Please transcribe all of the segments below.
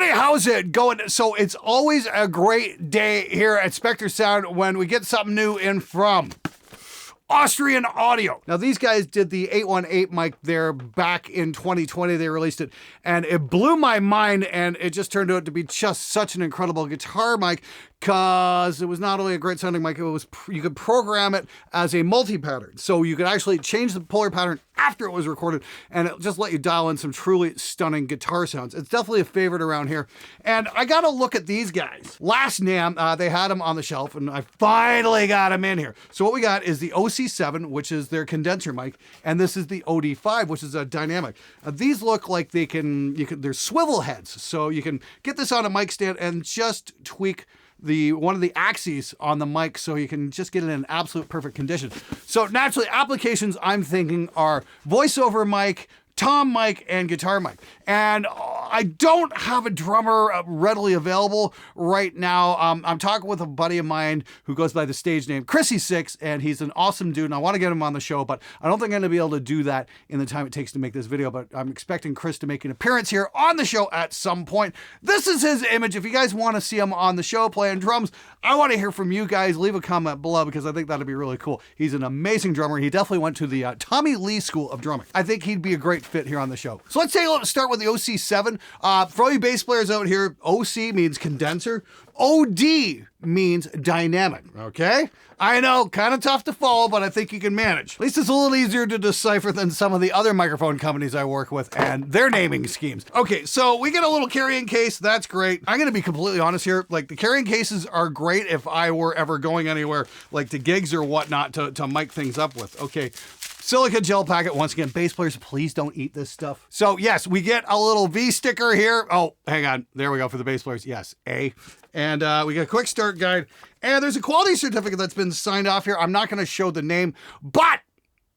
everybody, how's it going? So it's always a great day here at Spectre Sound when we get something new in from Austrian audio. Now these guys did the 818 mic there back in 2020. They released it and it blew my mind, and it just turned out to be just such an incredible guitar mic, because it was not only a great sounding mic, it was, you could program it as a multi-pattern. So you could actually change the polar pattern after it was recorded, and it just let you dial in some truly stunning guitar sounds. It's definitely a favorite around here. And I got to look at these guys. Last NAMM, they had them on the shelf, and I finally got them in here. So what we got is the OC7, which is their condenser mic, and this is the OD5, which is a dynamic. These look like they're swivel heads. So you can get this on a mic stand and just tweak one of the axes on the mic so you can just get it in absolute perfect condition. So naturally, applications I'm thinking are voiceover mic, tom mic, and guitar mic. And I don't have a drummer readily available right now. I'm talking with a buddy of mine who goes by the stage name Chrissy6, and he's an awesome dude, and I want to get him on the show, but I don't think I'm going to be able to do that in the time it takes to make this video, but I'm expecting Chris to make an appearance here on the show at some point. This is his image. If you guys want to see him on the show playing drums, I want to hear from you guys. Leave a comment below, because I think that'd be really cool. He's an amazing drummer. He definitely went to the Tommy Lee School of Drumming. I think he'd be a great fit here on the show. So let's start with the OC7. For all you bass players out here, OC means condenser. OD means dynamic, okay? I know, kind of tough to follow, but I think you can manage. At least it's a little easier to decipher than some of the other microphone companies I work with and their naming schemes. Okay, so we get a little carrying case. That's great. I'm gonna be completely honest here. Like, the carrying cases are great if I were ever going anywhere, like to gigs or whatnot, to mic things up with. Okay. Silica gel packet. Once again, bass players, please don't eat this stuff. So yes, we get a little V sticker here. Oh, hang on. There we go for the bass players. Yes, A. And we get a quick start guide. And there's a quality certificate that's been signed off here. I'm not going to show the name, but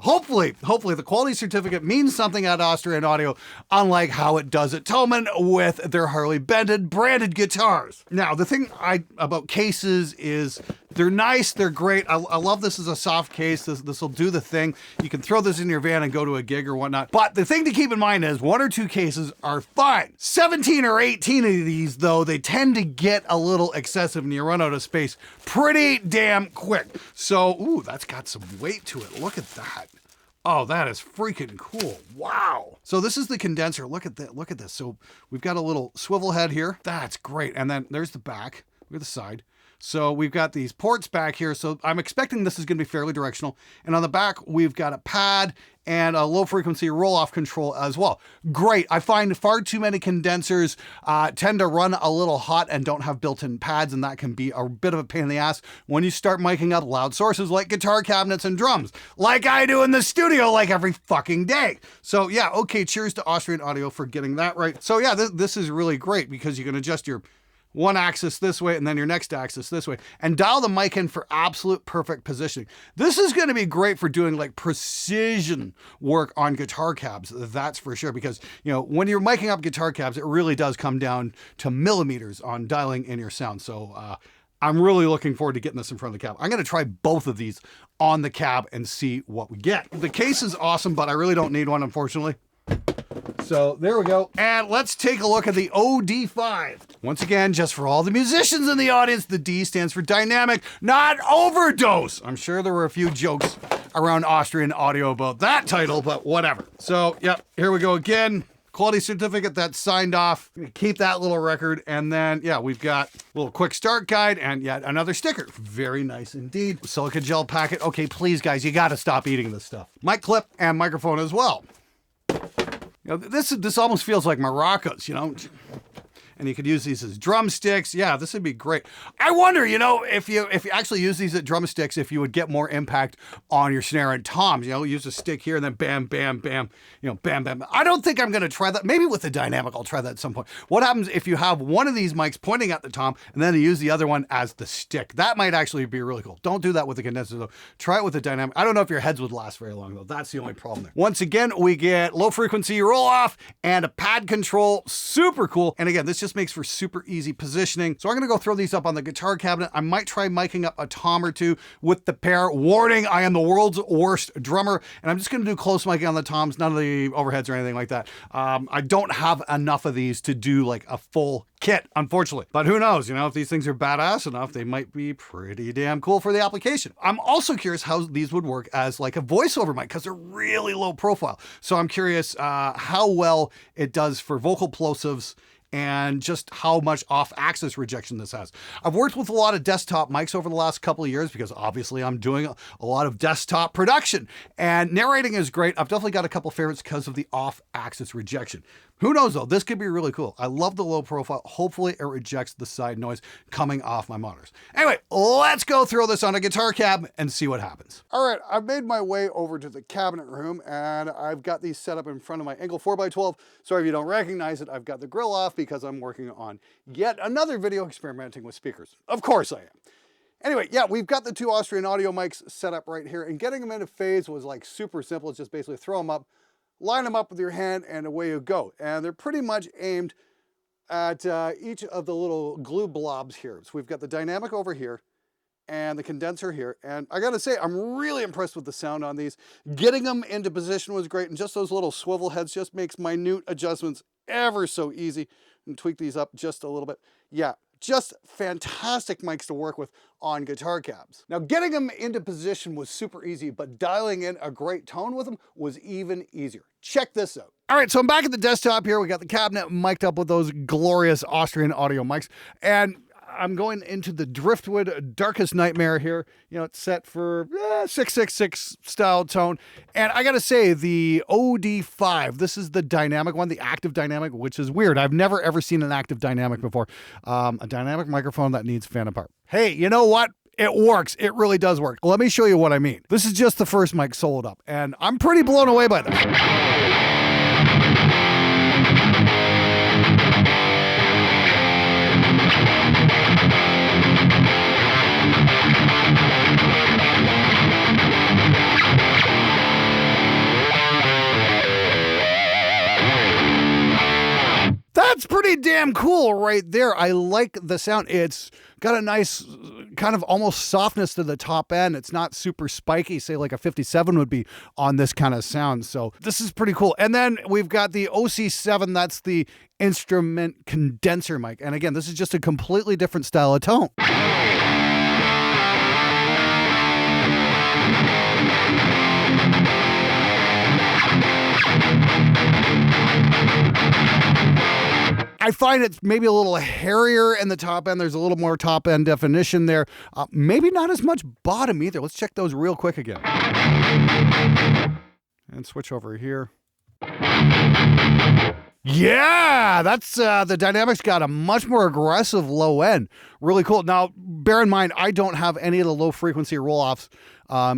hopefully the quality certificate means something at Austrian Audio, unlike how it does at Thomann with their Harley Benton branded guitars. Now, the thing about cases is they're nice, they're great. I love this as a soft case. This will do the thing. You can throw this in your van and go to a gig or whatnot. But the thing to keep in mind is 1 or 2 cases are fine. 17 or 18 of these, though, they tend to get a little excessive and you run out of space pretty damn quick. So, ooh, that's got some weight to it. Look at that. Oh, that is freaking cool. Wow. So this is the condenser. Look at that. Look at this. So we've got a little swivel head here. That's great. And then there's the back. Look at the side. So we've got these ports back here. So I'm expecting this is going to be fairly directional. And on the back, we've got a pad and a low frequency roll-off control as well. Great. I find far too many condensers tend to run a little hot and don't have built-in pads, and that can be a bit of a pain in the ass when you start miking up loud sources like guitar cabinets and drums, like I do in the studio like every fucking day. So yeah, okay, cheers to Austrian Audio for getting that right. So yeah, this is really great because you can adjust your one axis this way and then your next axis this way and dial the mic in for absolute perfect positioning. This is going to be great for doing like precision work on guitar cabs. That's for sure, because you know, when you're miking up guitar cabs, it really does come down to millimeters on dialing in your sound. So I'm really looking forward to getting this in front of the cab. I'm going to try both of these on the cab and see what we get. The case is awesome, but I really don't need one, unfortunately. So there we go. And let's take a look at the OD5. Once again, just for all the musicians in the audience, the D stands for dynamic, not overdose. I'm sure there were a few jokes around Austrian Audio about that title, but whatever. So, yep, here we go again. Quality certificate that's signed off. Keep that little record. And then, yeah, we've got a little quick start guide and yet another sticker. Very nice indeed. Silica gel packet. Okay, please, guys, you got to stop eating this stuff. Mic clip and microphone as well. You know, this almost feels like maracas, you know, and you could use these as drumsticks. Yeah, this would be great. I wonder, you know, if you actually use these as drumsticks, if you would get more impact on your snare and toms. You know, use a stick here and then bam, bam, bam, you know, bam, bam. I don't think I'm going to try that. Maybe with the dynamic, I'll try that at some point. What happens if you have one of these mics pointing at the tom and then you use the other one as the stick? That might actually be really cool. Don't do that with the condenser though. Try it with the dynamic. I don't know if your heads would last very long though. That's the only problem there. Once again, we get low frequency roll off and a pad control. Super cool. And again, this just just makes for super easy positioning. So I'm gonna go throw these up on the guitar cabinet. I might try miking up a tom or two with the pair. Warning, I am the world's worst drummer, and I'm just gonna do close miking on the toms, none of the overheads or anything like that. I don't have enough of these to do like a full kit, unfortunately. But who knows, you know, if these things are badass enough, they might be pretty damn cool for the application. I'm also curious how these would work as like a voiceover mic, because they're really low profile. So I'm curious how well it does for vocal plosives and just how much off-axis rejection this has. I've worked with a lot of desktop mics over the last couple of years because obviously I'm doing a lot of desktop production, and narrating is great. I've definitely got a couple favorites because of the off-axis rejection. Who knows though, this could be really cool. I love the low profile. Hopefully it rejects the side noise coming off my monitors. Anyway, let's go throw this on a guitar cab and see what happens. All right, I've made my way over to the cabinet room and I've got these set up in front of my Engel 4x12. Sorry if you don't recognize it, I've got the grill off because I'm working on yet another video experimenting with speakers. Of course I am. Anyway, yeah, we've got the two Austrian audio mics set up right here, and getting them into phase was like super simple. It's just basically throw them up, line them up with your hand, and away you go. And they're pretty much aimed at each of the little glue blobs here. So we've got the dynamic over here and the condenser here. And I gotta say, I'm really impressed with the sound on these. Getting them into position was great, and just those little swivel heads just makes minute adjustments ever so easy. And tweak these up just a little bit. Yeah, just fantastic mics to work with on guitar cabs. Now, getting them into position was super easy, but dialing in a great tone with them was even easier. Check this out. All right, so I'm back at the desktop here. We got the cabinet mic'd up with those glorious Austrian audio mics, and I'm going into the Driftwood Darkest Nightmare here. You know, it's set for 666 style tone. And I gotta say, the OD5, this is the dynamic one, the active dynamic, which is weird. I've never ever seen an active dynamic before. A dynamic microphone that needs fan apart. Hey, you know what? It works. It really does work. Let me show you what I mean. This is just the first mic sold up, and I'm pretty blown away by this. That's pretty damn cool right there. I like the sound. It's got a nice kind of almost softness to the top end. It's not super spiky, say like a 57 would be on this kind of sound. So this is pretty cool. And then we've got the OC7. That's the instrument condenser mic. And again, this is just a completely different style of tone. I find it's maybe a little hairier in the top end. There's a little more top end definition there. Maybe not as much bottom either. Let's check those real quick again. And switch over here. Yeah, that's the dynamics got a much more aggressive low end. Really cool. Now, bear in mind, I don't have any of the low frequency roll-offs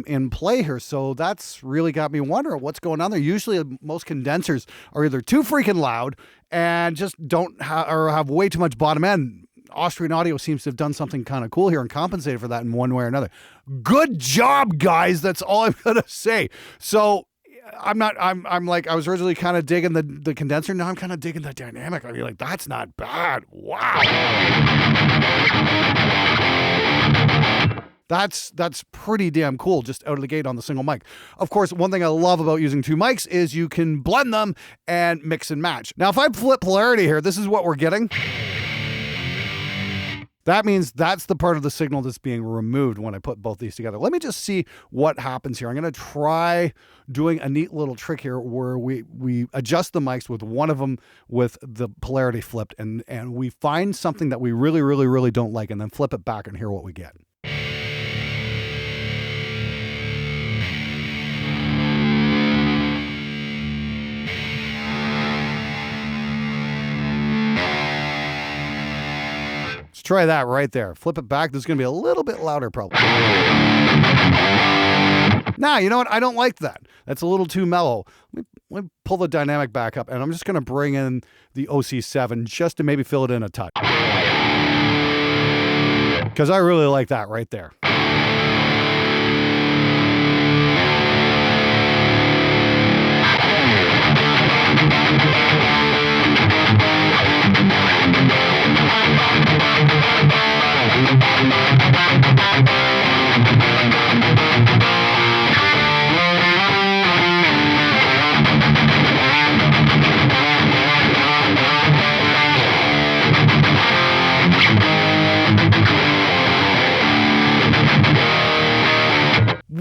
in play here, so that's really got me wondering what's going on there. Usually, most condensers are either too freaking loud and just don't have way too much bottom end. Austrian Audio seems to have done something kind of cool here and compensated for that in one way or another. Good job, guys. That's all I'm gonna say. So I'm like, I was originally kind of digging the condenser. Now I'm kind of digging the dynamic. I mean, like, that's not bad. Wow. That's pretty damn cool just out of the gate on the single mic. Of course, one thing I love about using two mics is you can blend them and mix and match. Now, if I flip polarity here, this is what we're getting. That means that's the part of the signal that's being removed when I put both these together. Let me just see what happens here. I'm going to try doing a neat little trick here where we adjust the mics with one of them with the polarity flipped, and we find something that we really, really, really don't like, and then flip it back and hear what we get. Try that right there. Flip it back. This is going to be a little bit louder probably. Nah, you know what? I don't like that. That's a little too mellow. Let me pull the dynamic back up, and I'm just going to bring in the OC7 just to maybe fill it in a touch. Because I really like that right there.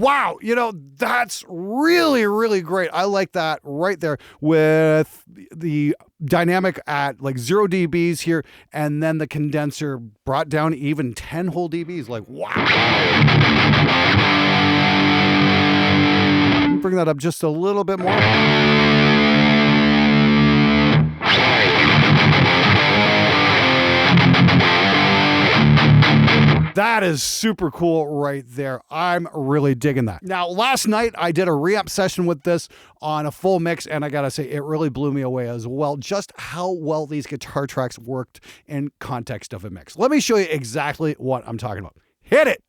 Wow, you know, that's really, really great. I like that right there with the dynamic at like 0 dBs here, and then the condenser brought down even 10 whole dBs. Like, wow. Bring that up just a little bit more. That is super cool right there. I'm really digging that. Now, last night I did a reamp session with this on a full mix, and I gotta say, it really blew me away as well, just how well these guitar tracks worked in context of a mix. Let me show you exactly what I'm talking about. Hit it.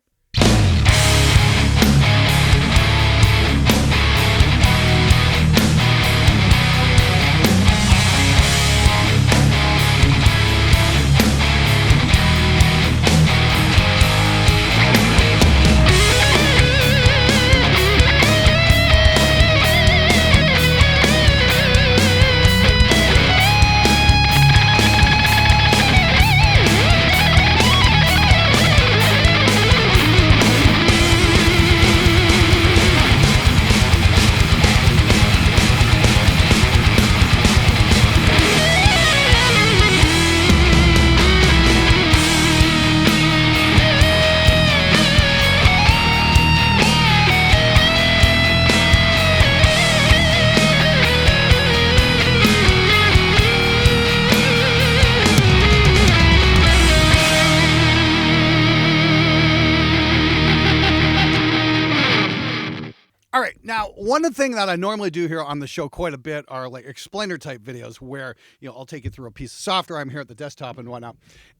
All right, now one thing that I normally do here on the show quite a bit are like explainer type videos where, you know, I'll take you through a piece of software. I'm here at the desktop and whatnot.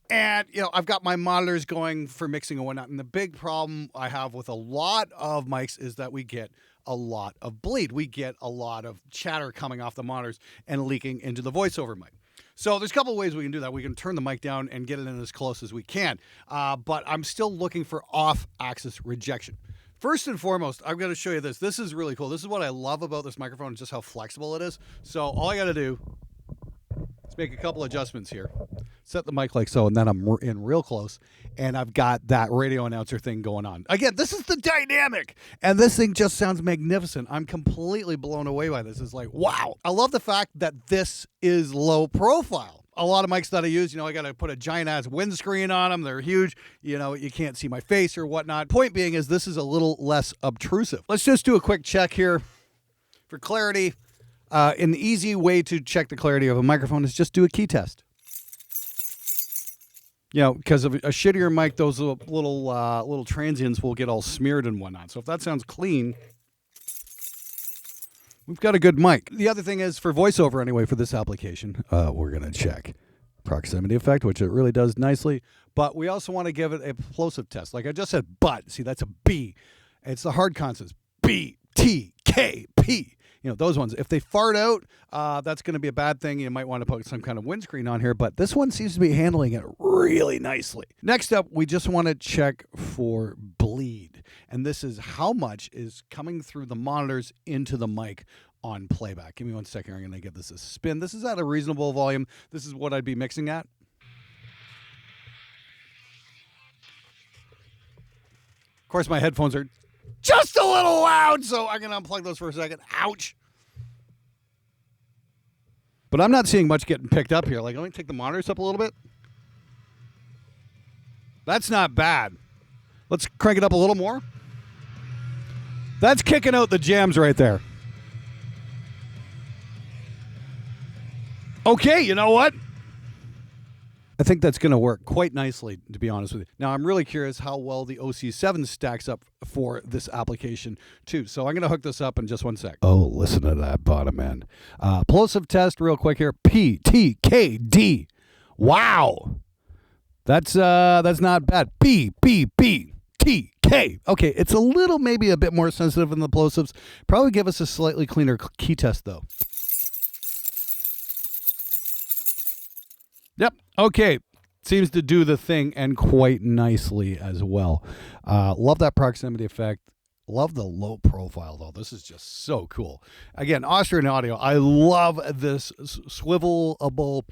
And, you know, I've got my monitors going for mixing and whatnot. And the big problem I have with a lot of mics is that we get a lot of bleed. We get a lot of chatter coming off the monitors and leaking into the voiceover mic. So there's a couple of ways we can do that. We can turn the mic down and get it in as close as we can. But I'm still looking for off-axis rejection. First and foremost, I'm going to show you this. This is really cool. This is what I love about this microphone, just how flexible it is. So all I got to do is make a couple adjustments here. Set the mic like so, and then I'm in real close, and I've got that radio announcer thing going on. Again, this is the dynamic, and this thing just sounds magnificent. I'm completely blown away by this. It's like, wow. I love the fact that this is low profile. A lot of mics that I use, you know, I got to put a giant ass windscreen on them. They're huge. You know, you can't see my face or whatnot. Point being is this is a little less obtrusive. Let's just do a quick check here for clarity. An easy way to check the clarity of a microphone is just do a key test. You know, because of a shittier mic, those little transients will get all smeared and whatnot. So if that sounds clean, we've got a good mic. The other thing is for voiceover anyway, for this application, we're going to check proximity effect, which it really does nicely. But we also want to give it a plosive test. Like I just said, but. See, that's a B. It's the hard consonants. B, T, K, P. You know, those ones. If they fart out, that's going to be a bad thing. You might want to put some kind of windscreen on here. But this one seems to be handling it really nicely. Next up, we just want to check for bleed. And this is how much is coming through the monitors into the mic on playback. Give me 1 second. I'm going to give this a spin. This is at a reasonable volume. This is what I'd be mixing at. Of course, my headphones are just a little loud, so I'm going to unplug those for a second. Ouch. But I'm not seeing much getting picked up here. Like, let me take the monitors up a little bit. That's not bad. Let's crank it up a little more. That's kicking out the jams right there. Okay, you know what? I think that's going to work quite nicely, to be honest with you. Now, I'm really curious how well the OC7 stacks up for this application, too. So I'm going to hook this up in just 1 sec. Oh, listen to that bottom end. Plosive test real quick here. P, T, K, D. Wow. That's not bad. B, B, B, T, K. Okay, it's a little, maybe a bit more sensitive than the plosives. Probably give us a slightly cleaner key test, though. Yep. Okay. Seems to do the thing and quite nicely as well. Love that proximity effect. Love the low profile, though. This is just so cool. Again, Austrian audio. I love this swivelable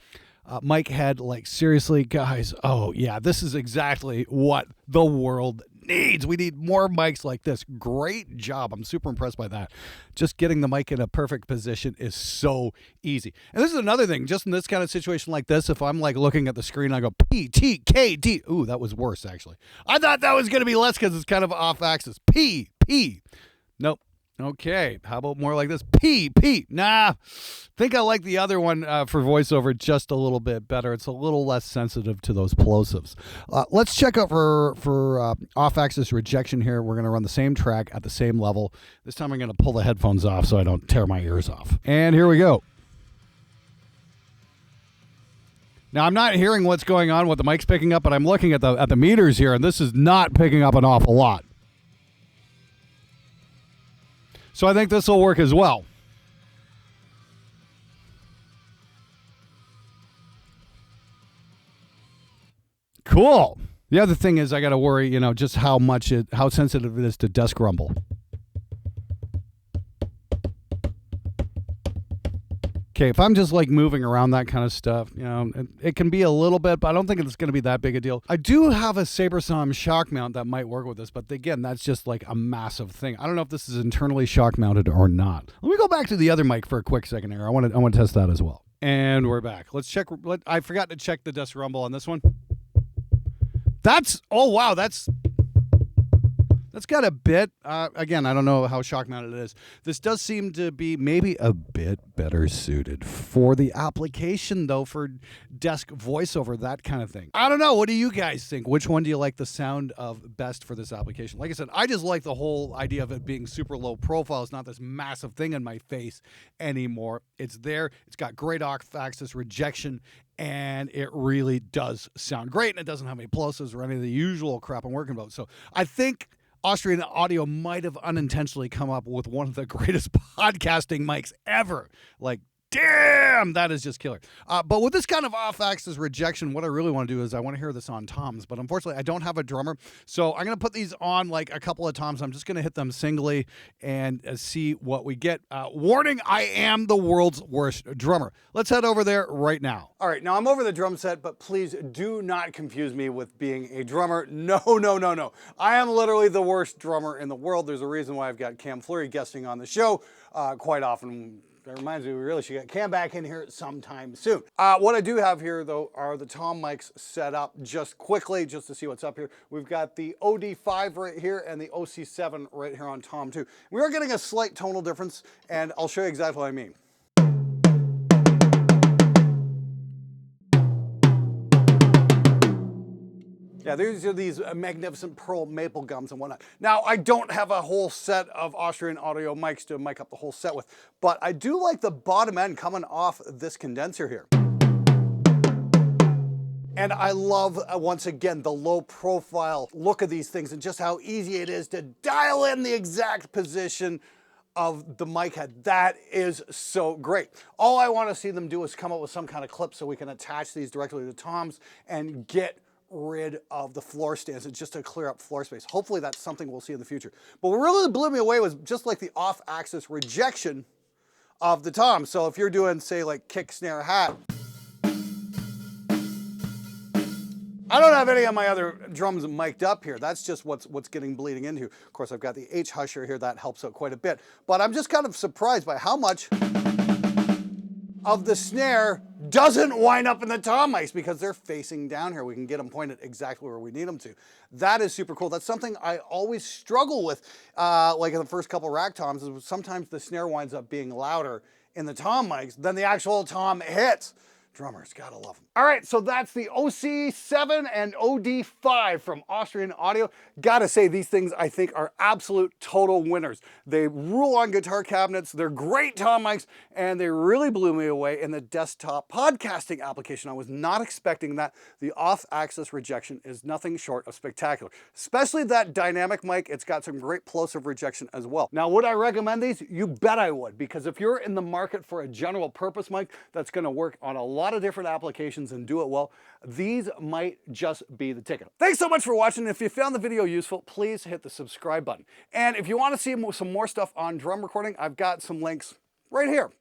mic head. Like, seriously, guys. Oh, yeah. This is exactly what the world needs. We need more mics like this. Great job. I'm super impressed by that. Just getting the mic in a perfect position is so easy. And this is another thing, just in this kind of situation like this, if I'm like looking at the screen, I go P, T, K, D. Ooh, that was worse, actually. I thought that was going to be less because it's kind of off axis. P, P. Nope. Okay, how about more like this? P, P. Nah, think I like the other one for voiceover just a little bit better. It's a little less sensitive to those plosives. Let's check out for off-axis rejection here. We're going to run the same track at the same level. This time I'm going to pull the headphones off so I don't tear my ears off. And here we go. Now, I'm not hearing what's going on, what the mic's picking up, but I'm looking at the meters here, and this is not picking up an awful lot. So I think this will work as well. Cool. The other thing is I got to worry, just how sensitive it is to desk rumble. Okay, if I'm just like moving around that kind of stuff, it can be a little bit, but I don't think it's going to be that big a deal. I do have a SaberSom shock mount that might work with this, but again, that's just like a massive thing. I don't know if this is internally shock mounted or not. Let me go back to the other mic for a quick second here. I want to test that as well. And we're back. Let's check. I forgot to check the desk rumble on this one. Oh wow, that's got a bit, again, I don't know how shock mounted it is. This does seem to be maybe a bit better suited for the application, though, for desk voiceover, that kind of thing. I don't know. What do you guys think? Which one do you like the sound of best for this application? Like I said, I just like the whole idea of it being super low profile. It's not this massive thing in my face anymore. It's there. It's got great off-axis rejection, and it really does sound great, and it doesn't have any plosives or any of the usual crap I'm working about. So I think Austrian Audio might have unintentionally come up with one of the greatest podcasting mics ever. Like, damn, that is just killer. But with this kind of off-axis rejection, what I really want to do is I want to hear this on toms. But unfortunately, I don't have a drummer. So I'm going to put these on like a couple of toms. I'm just going to hit them singly and see what we get. Warning, I am the world's worst drummer. Let's head over there right now. All right, now I'm over the drum set, but please do not confuse me with being a drummer. No, no, no, no. I am literally the worst drummer in the world. There's a reason why I've got Cam Fleury guesting on the show quite often. That reminds me, we really should get Cam back in here sometime soon. What I do have here, though, are the tom mics set up just quickly, just to see what's up here. We've got the OD5 right here and the OC7 right here on tom 2. We are getting a slight tonal difference, and I'll show you exactly what I mean. Yeah, these are these magnificent pearl maple gums and whatnot. Now, I don't have a whole set of Austrian Audio mics to mic up the whole set with, but I do like the bottom end coming off this condenser here. And I love, once again, the low profile look of these things and just how easy it is to dial in the exact position of the mic head. That is so great. All I want to see them do is come up with some kind of clip so we can attach these directly to toms and get rid of the floor stands just to clear up floor space. Hopefully that's something we'll see in the future. But what really blew me away was just like the off-axis rejection of the tom. So if you're doing, say, like kick, snare, hat, I don't have any of my other drums mic'd up here. That's just what's getting bleeding into. Of course, I've got the H husher here. That helps out quite a bit. But I'm just kind of surprised by how much of the snare doesn't wind up in the tom mics because they're facing down here. We can get them pointed exactly where we need them to. That is super cool. That's something I always struggle with, like in the first couple rack toms, is sometimes the snare winds up being louder in the tom mics than the actual tom hits. Drummers, gotta love them. All right, so that's the OC7 and OD5 from Austrian Audio. Gotta say, these things I think are absolute total winners. They rule on guitar cabinets, they're great tom mics, and they really blew me away in the desktop podcasting application. I was not expecting that. The off-axis rejection is nothing short of spectacular. Especially that dynamic mic, it's got some great plosive rejection as well. Now, would I recommend these? You bet I would, because if you're in the market for a general purpose mic that's gonna work on a lot of different applications and do it well, these might just be the ticket. Thanks so much for watching. If you found the video useful, please hit the subscribe button. And if you want to see some more stuff on drum recording, I've got some links right here.